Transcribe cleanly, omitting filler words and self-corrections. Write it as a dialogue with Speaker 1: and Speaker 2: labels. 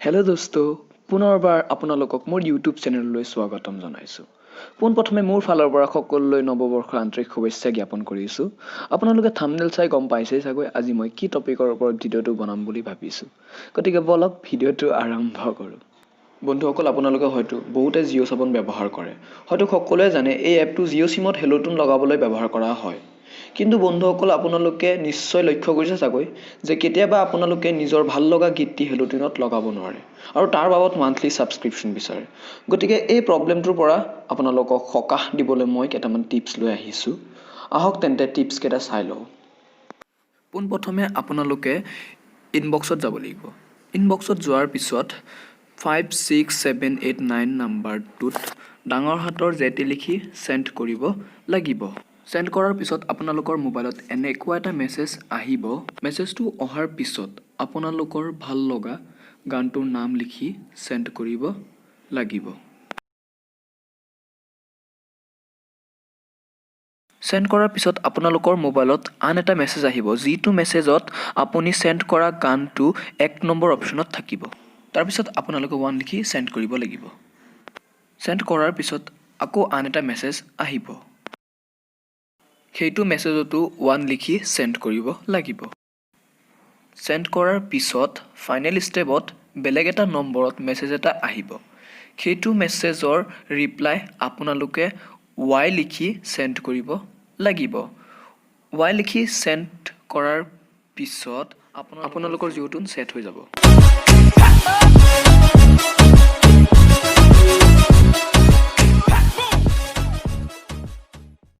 Speaker 1: Hello' দোস্ত, পুনৰবাৰ আপোনালোকক মোৰ ইউটিউব চেনেললৈ স্বাগতম জনাইছোঁ। পোনপ্ৰথমে মোৰ ফালৰ পৰা সকলোলৈ নৱবৰ্ষৰ আন্তৰিক শুভেচ্ছা জ্ঞাপন কৰিছোঁ। আপোনালোকে থাম্বনেইল চাই গম পাইছেই চাগৈ আজি মই কি টপিকৰ ওপৰত ভিডিঅ'টো বনাম বুলি ভাবিছোঁ। গতিকে বলক ভিডিঅ'টো আৰম্ভ কৰোঁ। বন্ধুসকল, আপোনালোকে হয়তো বহুতে জিঅ' সাৱন ব্যৱহাৰ কৰে। হয়তো সকলোৱে জানে এই এপটো জিঅ' চিমত হেল্ল' টুন লগাবলৈ ব্যৱহাৰ কৰা হয়। কিন্তু বন্ধুসকল, আপোনালোকে নিশ্চয় লক্ষ্য কৰিছে চাগৈ যে কেতিয়াবা আপোনালোকে নিজৰ ভাল লগা গীতটি হেল্ল' টুনত লগাব নোৱাৰে আৰু তাৰ বাবদ মান্থলি ছাবস্ক্ৰিপশ্যন বিচাৰে। গতিকে এই প্ৰব্লেমটোৰ পৰা আপোনালোকক সকাহ দিবলৈ মই কেইটামান টিপছ লৈ আহিছোঁ। আহক তেন্তে টিপছকেইটা চাই লওঁ। পোনপ্ৰথমে আপোনালোকে ইনবক্সত যাব লাগিব। ইনবক্সত যোৱাৰ পিছত 56789 নাম্বাৰটোত ডাঙৰ হাতৰ জেটি লিখি চেণ্ড কৰিব লাগিব। চেণ্ড কৰাৰ পিছত আপোনালোকৰ মোবাইলত এনেকুৱা এটা মেছেজ আহিব। মেছেজটো অহাৰ পিছত আপোনালোকৰ ভাল লগা গানটোৰ নাম লিখি চেণ্ড কৰিব লাগিব। চেণ্ড কৰাৰ পিছত আপোনালোকৰ মোবাইলত আন এটা মেছেজ আহিব, যিটো মেছেজত আপুনি চেণ্ড কৰা গানটো 1 নম্বৰ অপশ্যনত থাকিব। তাৰপিছত আপোনালোকে 1 লিখি চেণ্ড কৰিব লাগিব। চেণ্ড কৰাৰ পিছত আকৌ আন এটা মেছেজ আহিব। সেইটো মেছেজতো 1 লিখি চেণ্ড কৰিব লাগিব। চেণ্ড কৰাৰ পিছত ফাইনেল ষ্টেপত বেলেগ এটা নম্বৰত মেছেজ এটা আহিব। সেইটো মেছেজৰ ৰিপ্লাই আপোনালোকে Y লিখি চেণ্ড কৰিব লাগিব। Y লিখি চেণ্ড কৰাৰ পিছত আপোনালোকৰ জিঅ' টুন ছেট হৈ যাব।